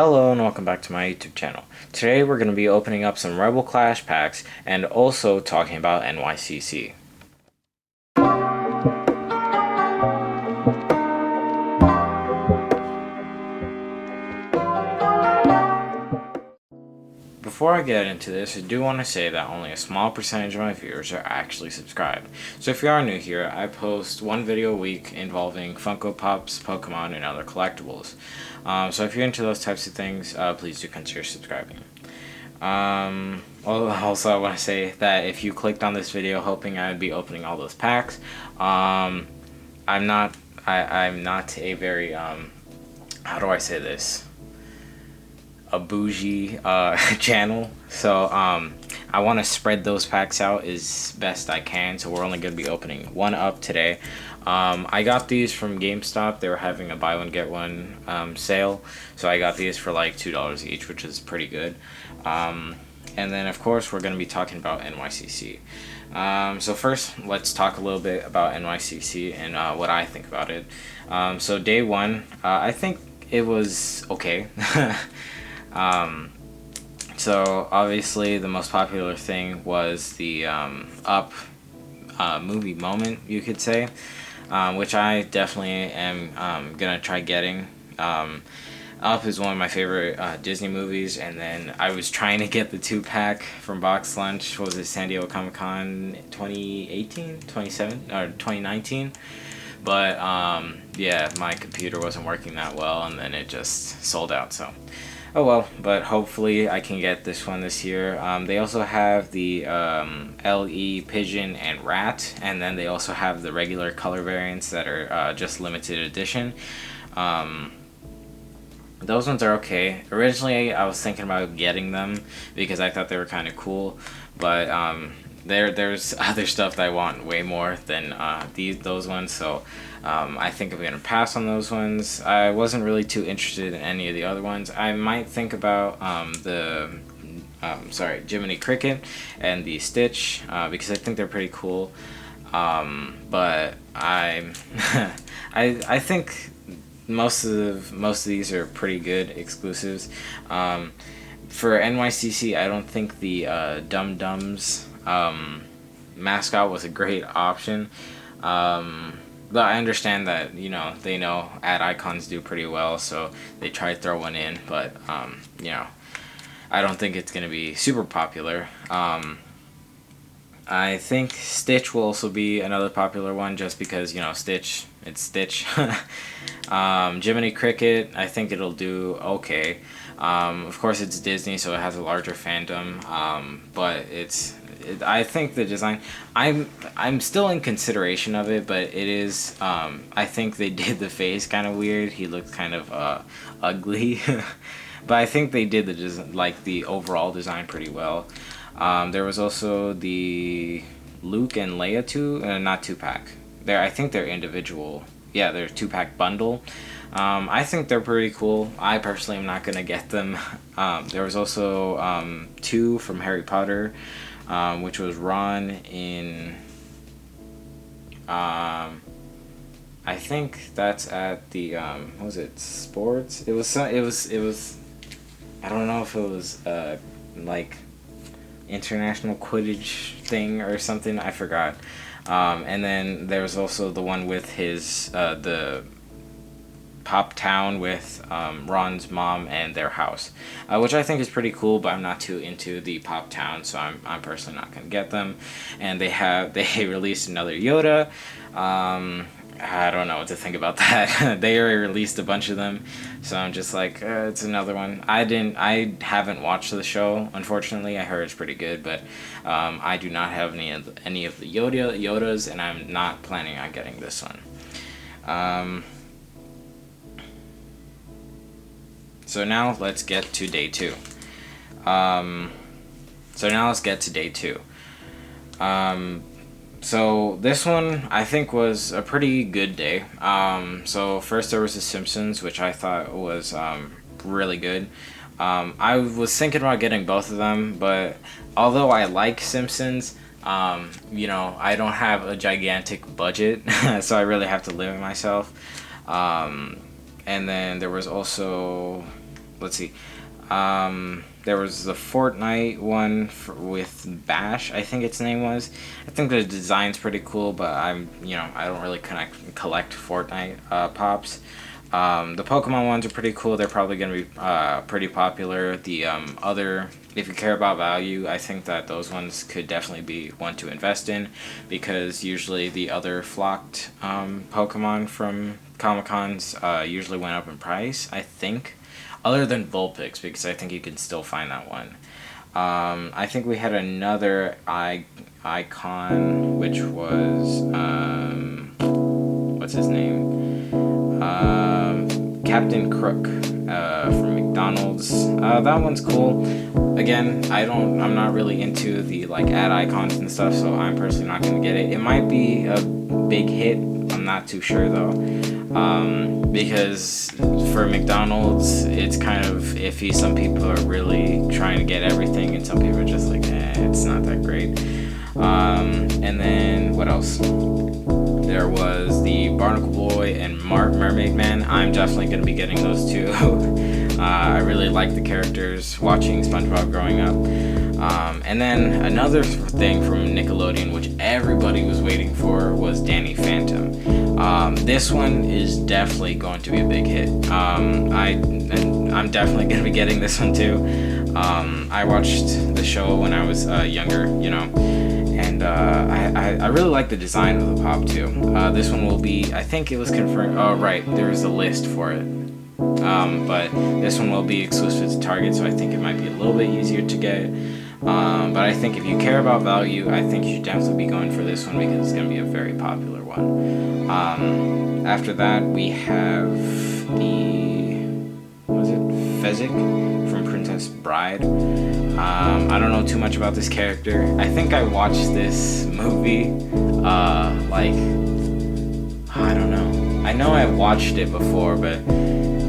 Hello and welcome back to my YouTube channel. Today we're going to be opening up some Rebel Clash packs and also talking about NYCC. Before I get into this, I do want to say that only a small percentage of my viewers are actually subscribed. So if you are new here, I post one video a week involving Funko Pops, Pokemon, and other collectibles. So if you're into those types of things, please do consider subscribing. Also, I want to say that if you clicked on this video hoping I would be opening all those packs, I'm not a very, how do I say this? A bougie channel, so I want to spread those packs out as best I can, so we're only going to be opening one up today. I got these from GameStop. They were having a buy one get one sale, so I got these for like $2 each, which is pretty good. And then of course we're going to be talking about NYCC. So first let's talk a little bit about NYCC and what I think about it. So day one, I think it was okay. So obviously the most popular thing was the Up movie moment, you could say, which I definitely am gonna try getting. Up is one of my favorite Disney movies, and then I was trying to get the 2-pack from Box Lunch. What was it, San Diego Comicon 2018, 27 or 2019? But yeah, my computer wasn't working that well, and then it just sold out. So oh well, but hopefully I can get this one this year. They also have the LE Pigeon and Rat, and then they also have the regular color variants that are just limited edition. Those ones are okay. Originally I was thinking about getting them because I thought they were kind of cool, but there's other stuff that I want way more than those ones, so I think I'm gonna pass on those ones. I wasn't really too interested in any of the other ones. I might think about Jiminy Cricket and the Stitch because I think they're pretty cool, but I I think most of these are pretty good exclusives. For NYCC, I don't think the Dum Dums mascot was a great option. But I understand that, you know, they know ad icons do pretty well, so they try to throw one in, but you know, I don't think it's gonna be super popular. I think Stitch will also be another popular one just because, you know, Stitch, it's Stitch. Jiminy Cricket, I think it'll do okay. Of course it's Disney, so it has a larger fandom, but I think the design, I'm still in consideration of it, but it is, I think they did the face kind of weird. He looked kind of ugly. But I think they did the overall design pretty well. There was also the Luke and Leia not 2-pack. I think they're individual. Yeah, they're 2-pack bundle. I think they're pretty cool. I personally am not gonna get them. There was also 2 from Harry Potter, which was Ron in. I think that's at the what was it, sports? It was. I don't know if it was like international Quidditch thing or something. I forgot. And then there was also the one with his the Pop Town with Ron's mom and their house, which I think is pretty cool, but I'm not too into the Pop Town, so I'm personally not gonna get them. And they released another Yoda. I don't know what to think about that. They already released a bunch of them, so I'm just like, it's another one. I haven't watched the show, unfortunately. I heard it's pretty good, but I do not have any of the Yodas, and I'm not planning on getting this one. So now let's get to day 2. So this one I think was a pretty good day. So first there was The Simpsons, which I thought was really good. I was thinking about getting both of them, but although I like Simpsons, you know, I don't have a gigantic budget, so I really have to limit myself. And then there was also, let's see. There was the Fortnite one with Bash, I think its name was. I think the design's pretty cool, but I don't really collect Fortnite pops. The Pokemon ones are pretty cool. They're probably going to be pretty popular. The other, if you care about value, I think that those ones could definitely be one to invest in, because usually the other flocked Pokemon from Comic-Cons usually went up in price, I think. Other than Vulpix, because I think you can still find that one. I think we had another icon, which was, what's his name? Captain Crook from McDonald's. That one's cool. Again, I'm not really into the like ad icons and stuff, so I'm personally not gonna get it. It might be a big hit. I'm not too sure though, because for McDonald's, it's kind of iffy. Some people are really trying to get everything, and some people are just like, it's not that great. And then what else? There was the Barnacle Boy and Mermaid Man. I'm definitely going to be getting those two. I really like the characters watching SpongeBob growing up. And then another thing from Nickelodeon, which everybody was waiting for, was Danny Phantom. This one is definitely going to be a big hit. I'm definitely going to be getting this one too. I watched the show when I was younger, and I really like the design of the pop too. This one will be, I think it was confirmed. Oh right, there's a list for it. But this one will be exclusive to Target, so I think it might be a little bit easier to get. But I think if you care about value, I think you should definitely be going for this one, because it's going to be a very popular one. After that, we have Fezzik from Princess Bride. I don't know too much about this character. I think I watched this movie, I don't know. I know I watched it before, but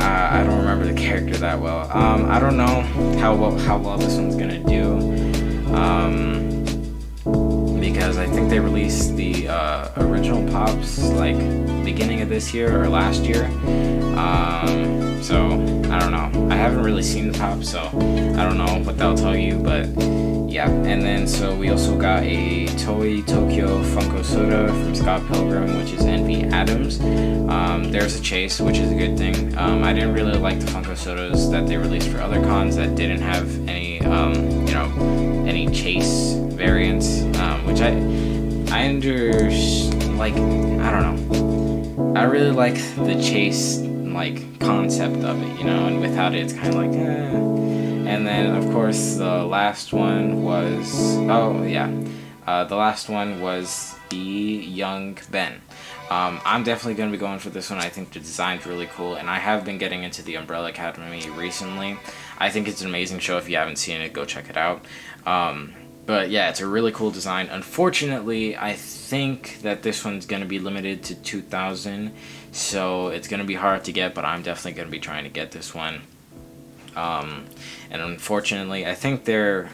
I don't remember the character that well. I don't know how well this one's gonna do, because I think they released the original pops like beginning of this year or last year. So I don't know. I haven't really seen the pop, so I don't know what they'll tell you, but yeah. And then so we also got a Toei Tokyo Funko Soda from Scott Pilgrim, which is Envy Adams. There's a chase, which is a good thing. I didn't really like the Funko Sodas that they released for other cons that didn't have any any chase variants, which I don't know. I really like the chase like concept of it, and without it, it's kind of like, And then of course the last one was, the last one was the Young Ben. I'm definitely going to be going for this one. I think the design's really cool, and I have been getting into the Umbrella Academy recently. I think it's an amazing show. If you haven't seen it, go check it out. But yeah, it's a really cool design. Unfortunately, I think that this one's going to be limited to 2,000, so it's going to be hard to get, but I'm definitely going to be trying to get this one. And unfortunately, I think they're,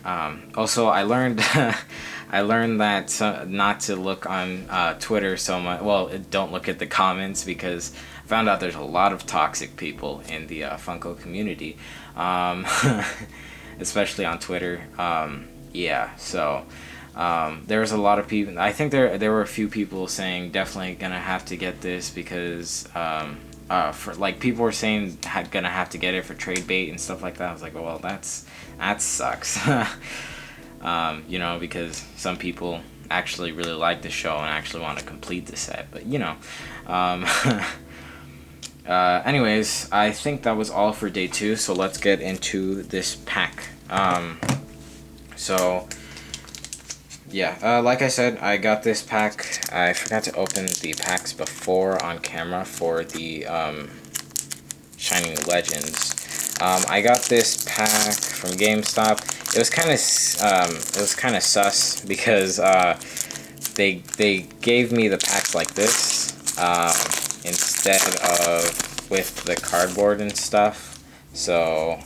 also I learned, I learned that not to look on Twitter so much. Well, don't look at the comments, because I found out there's a lot of toxic people in the Funko community, especially on Twitter. Yeah, so there's a lot of people. I think there were a few people saying definitely gonna have to get this, because for like people were saying gonna have to get it for trade bait and stuff like that. I was like, well, that sucks. Because some people actually really like the show and actually want to complete the set, but anyways, I think that was all for day 2, so let's get into this pack. So yeah, like I said, I got this pack. I forgot to open the packs before on camera for the Shining Legends. I got this pack from GameStop. It was kind of sus, because they gave me the packs like this instead of with the cardboard and stuff. So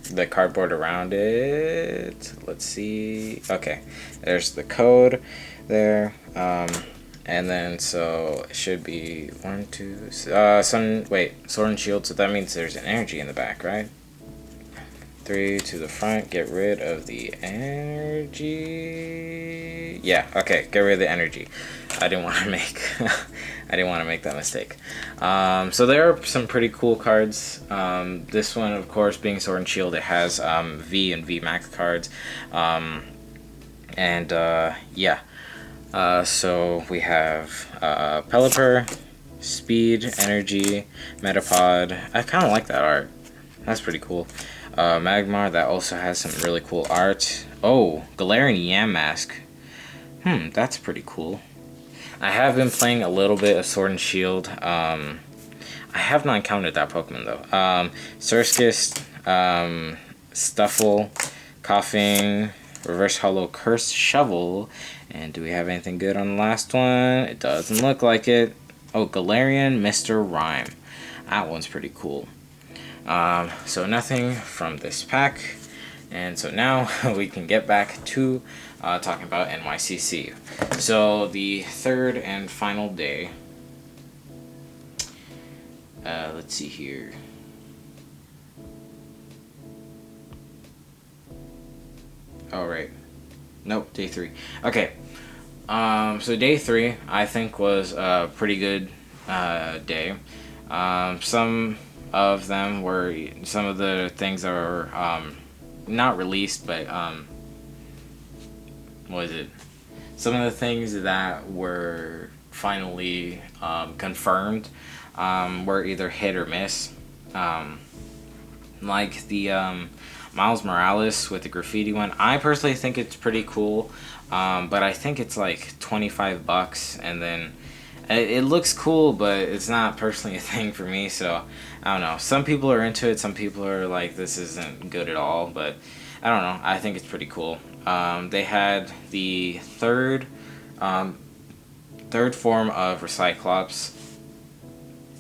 the cardboard around it, let's see, okay, there's the code there, and then so it should be Sword and Shield, so that means there's an energy in the back, right? 3 to the front. Get rid of the energy. Yeah, okay. Get rid of the energy. I didn't want to make I didn't want to make that mistake. So there are some pretty cool cards. This one, of course, being Sword and Shield, it has V and V Max cards. Yeah. So we have Pelipper, Speed, Energy, Metapod. I kind of like that art. That's pretty cool. Magmar, that also has some really cool art. Oh, Galarian Yamask. That's pretty cool. I have been playing a little bit of Sword and Shield. I have not encountered that Pokemon though. Surskis, Stuffle, Coughing, Reverse Hollow Curse Shovel. And do we have anything good on the last one? It doesn't look like it. Oh, Galarian Mr. Rhyme. That one's pretty cool. So nothing from this pack. And so now we can get back to talking about NYCC. So the third and final day. Let's see here. Oh, right. Nope, day 3. Okay. So day 3, I think, was a pretty good day. Some of them were some of the things that were not released, but what is it? Some of the things that were finally confirmed were either hit or miss. Like the Miles Morales with the graffiti one. I personally think it's pretty cool, but I think it's like $25, and then it looks cool, but it's not personally a thing for me. So I don't know. Some people are into it. Some people are like, this isn't good at all. But I don't know. I think it's pretty cool. They had the third form of Recyclops.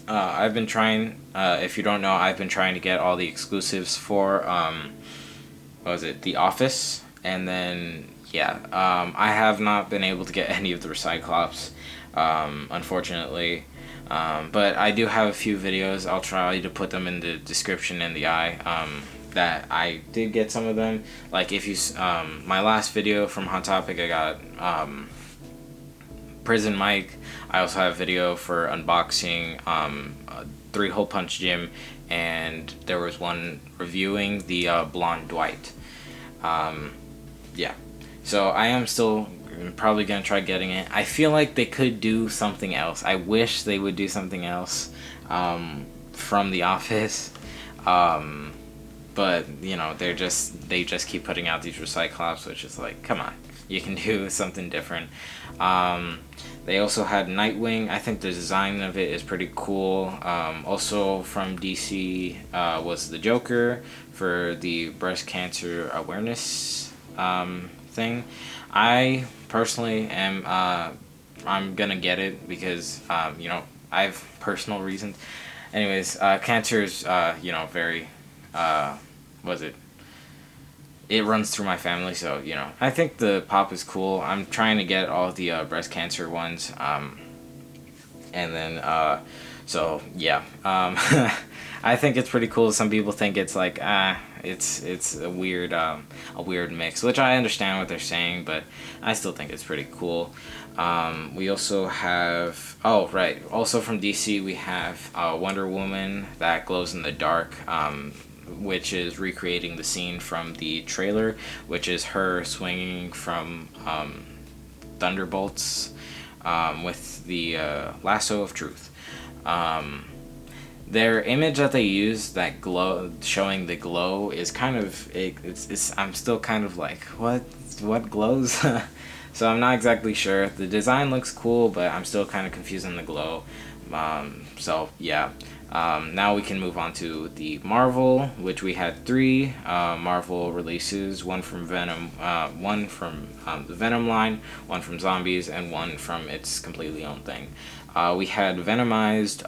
I've been trying. If you don't know, I've been trying to get all the exclusives for what was it? The Office, and then yeah, I have not been able to get any of the Recyclops, unfortunately. But I do have a few videos. I'll try to put them in the description and the eye. That I did get some of them. Like if you, my last video from Hot Topic, I got Prison Mike. I also have a video for unboxing 3-Hole Punch Gym, and there was one reviewing the Blonde Dwight. Yeah, so I am still probably gonna try getting it. I feel like they could do something else. I wish they would do something else from The Office, but you know they just keep putting out these Recyclops, which is like, come on, you can do something different. They also had Nightwing. I think the design of it is pretty cool. Also from DC was the Joker for the breast cancer awareness thing. I personally am I'm gonna get it because you know, I have personal reasons. Anyways, cancer is you know, very was it? It runs through my family, so you know, I think the pop is cool. I'm trying to get all the breast cancer ones, and then so yeah, I think it's pretty cool. Some people think it's like it's a weird mix, which I understand what they're saying, but I still think it's pretty cool. We also have, oh right, also from DC we have Wonder Woman that glows in the dark, which is recreating the scene from the trailer, which is her swinging from thunderbolts with the lasso of truth. Their image that they use, that glow, showing the glow, is kind of it's I'm still kind of like, what glows? So I'm not exactly sure. The design looks cool, but I'm still kind of confused on the glow. So yeah. Now we can move on to the Marvel, which we had 3 Marvel releases, one from Venom, one from the Venom line, one from Zombies, and one from its completely own thing. We had Venomized,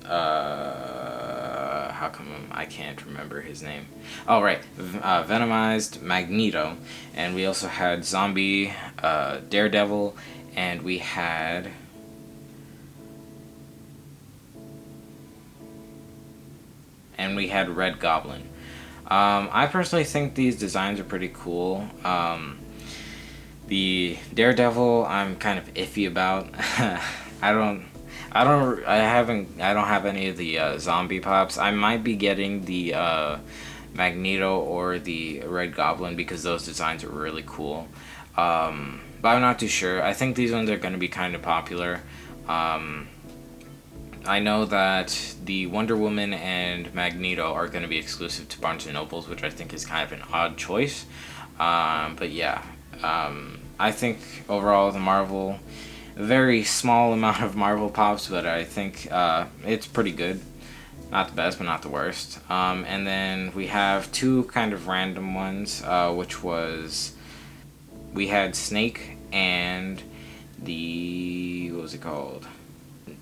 how come I can't remember his name? Oh, right, Venomized Magneto, and we also had Zombie, Daredevil, and we had... and we had Red Goblin. I personally think these designs are pretty cool. The Daredevil, I'm kind of iffy about. I don't, I don't have any of the zombie pops. I might be getting the Magneto or the Red Goblin because those designs are really cool. But I'm not too sure. I think these ones are going to be kind of popular. I know that the Wonder Woman and Magneto are going to be exclusive to Barnes & Nobles, which I think is kind of an odd choice. But yeah, I think overall the Marvel, a very small amount of Marvel pops, but I think it's pretty good. Not the best, but not the worst. And then we have two kind of random ones, which was, we had Snake and the, what was it called?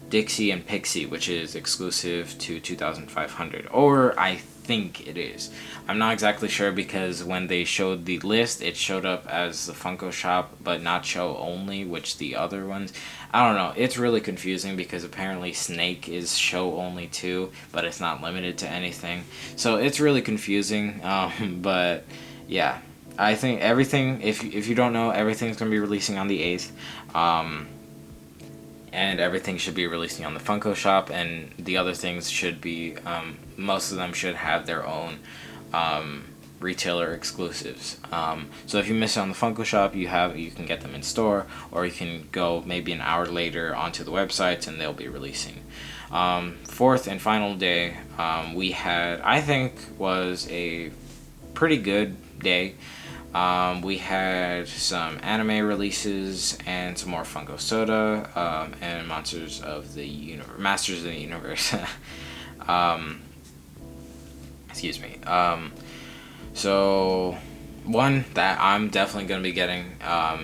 Dixie and Pixie, which is exclusive to 2500, or I think it is. I'm not exactly sure because when they showed the list, it showed up as the Funko Shop, but not show only, which the other ones, I don't know. It's really confusing because apparently Snake is show only too, but it's not limited to anything. So it's really confusing, but yeah. I think everything, if you don't know, everything's going to be releasing on the 8th. And everything should be releasing on the Funko Shop, and the other things should be, most of them should have their own retailer exclusives. So if you miss it on the Funko Shop, you can get them in store, or you can go maybe an hour later onto the websites and they'll be releasing. Fourth and final day, we had, I think was a pretty good day. We had some anime releases and some more Funko Soda, and Masters of the Universe. Excuse me. So one that I'm definitely going to be getting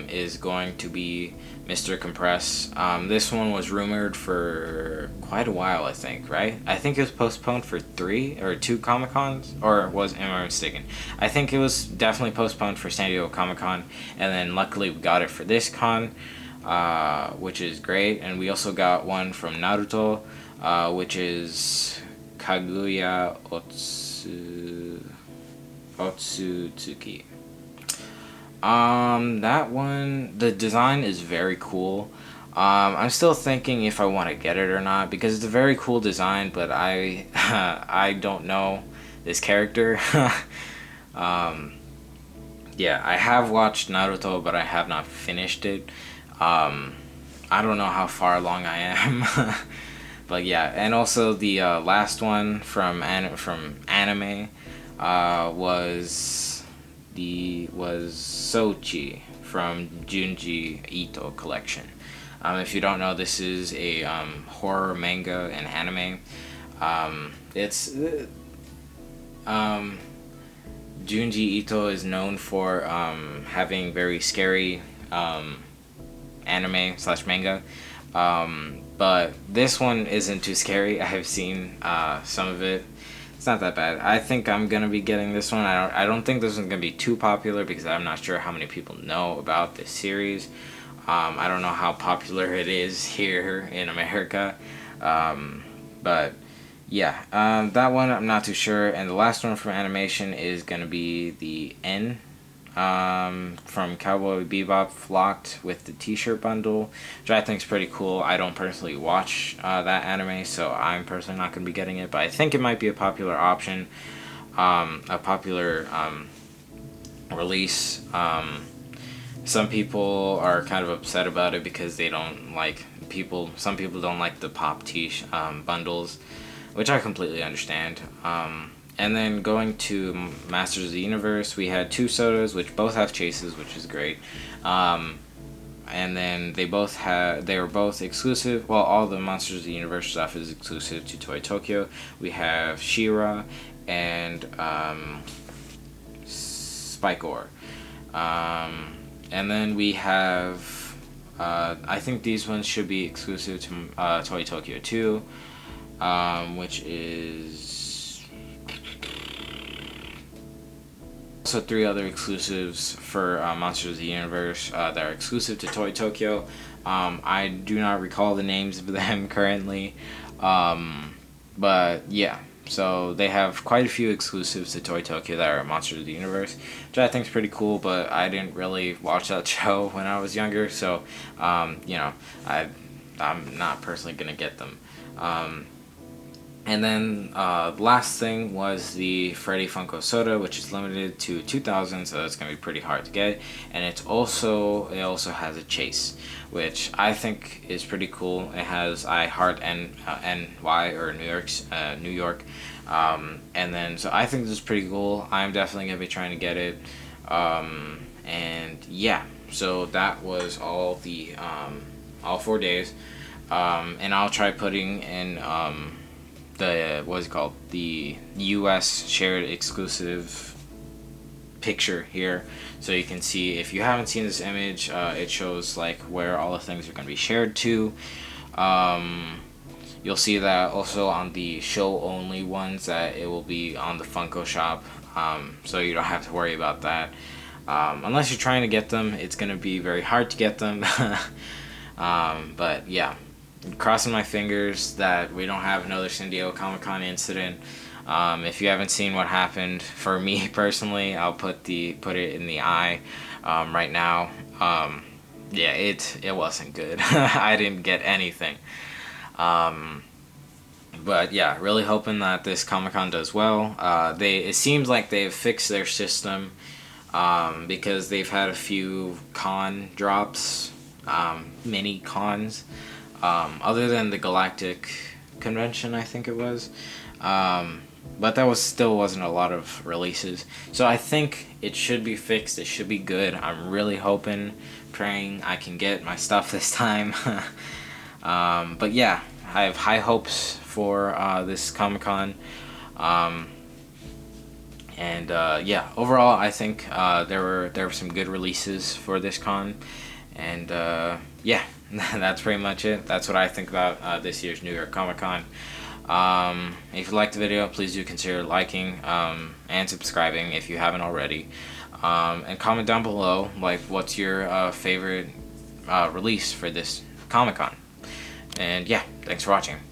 is going to be Mr. Compress. This one was rumored for quite a while, I think, right? I think it was postponed for 3 or 2 Comic-Cons, or am I mistaken? I think it was definitely postponed for San Diego Comic-Con, and then luckily we got it for this con, which is great. And we also got one from Naruto, which is Kaguya Otsutsuki. That one, the design is very cool. I'm still thinking if I want to get it or not because it's a very cool design, but I I don't know this character. Yeah, I have watched Naruto, but I have not finished it. I don't know how far along I am. But yeah, and also the last one from anime was Sochi from Junji Ito collection. If you don't know, this is a horror manga and anime. It's Junji Ito is known for having very scary anime / manga. But this one isn't too scary. I have seen some of it. It's not that bad. I think I'm gonna be getting this one. I don't think this one's gonna be too popular because I'm not sure how many people know about this series. I don't know how popular it is here in America. But yeah, that one I'm not too sure. And the last one from animation is gonna be the N from Cowboy Bebop Flocked with the t-shirt bundle, which I think is pretty cool. I don't personally watch that anime, so I'm personally not going to be getting it, but I think it might be a popular option, a popular release. Some people are kind of upset about it because they don't like some people don't like the pop bundles, which I completely understand. And then going to Masters of the Universe, we had 2 sodas, which both have chases, which is great. And then they were both exclusive. Well, all the Monsters of the Universe stuff is exclusive to Toy Tokyo. We have She-Ra and Spike-Ore. And then we have, I think these ones should be exclusive to Toy Tokyo too, which is also 3 other exclusives for Monsters of the Universe that are exclusive to Toy Tokyo. I do not recall the names of them currently, but yeah. So they have quite a few exclusives to Toy Tokyo that are Monsters of the Universe, which I think is pretty cool. But I didn't really watch that show when I was younger, so you know, I'm not personally gonna get them. And then last thing was the Freddy Funko Soda, which is limited to 2,000, so that's gonna be pretty hard to get. And it also has a chase, which I think is pretty cool. It has I Heart NY, or New York, and then so I think this is pretty cool. I'm definitely gonna be trying to get it, and yeah. So that was all 4 days, and I'll try putting in the what's it called, the U.S. shared exclusive picture here, so you can see. If you haven't seen this image, it shows like where all the things are going to be shared to. You'll see that also on the show only ones, that it will be on the Funko shop, so you don't have to worry about that. Unless you're trying to get them, it's going to be very hard to get them. But yeah, crossing my fingers that we don't have another San Diego Comic-Con incident. If you haven't seen what happened for me personally, I'll put it in the eye right now. Yeah, it wasn't good. I didn't get anything. But yeah, really hoping that this Comic-Con does well. It seems like they've fixed their system, because they've had a few con drops, mini cons. Other than the Galactic Convention, I think it was. But that still wasn't a lot of releases. So I think it should be fixed. It should be good. I'm really hoping, praying I can get my stuff this time. But yeah, I have high hopes for this Comic-Con. And yeah, overall, I think there were some good releases for this con. And yeah, that's pretty much it. That's what I think about this year's New York Comic Con. If you liked the video, please do consider liking and subscribing if you haven't already. And comment down below, like, what's your favorite release for this Comic Con. And yeah, thanks for watching.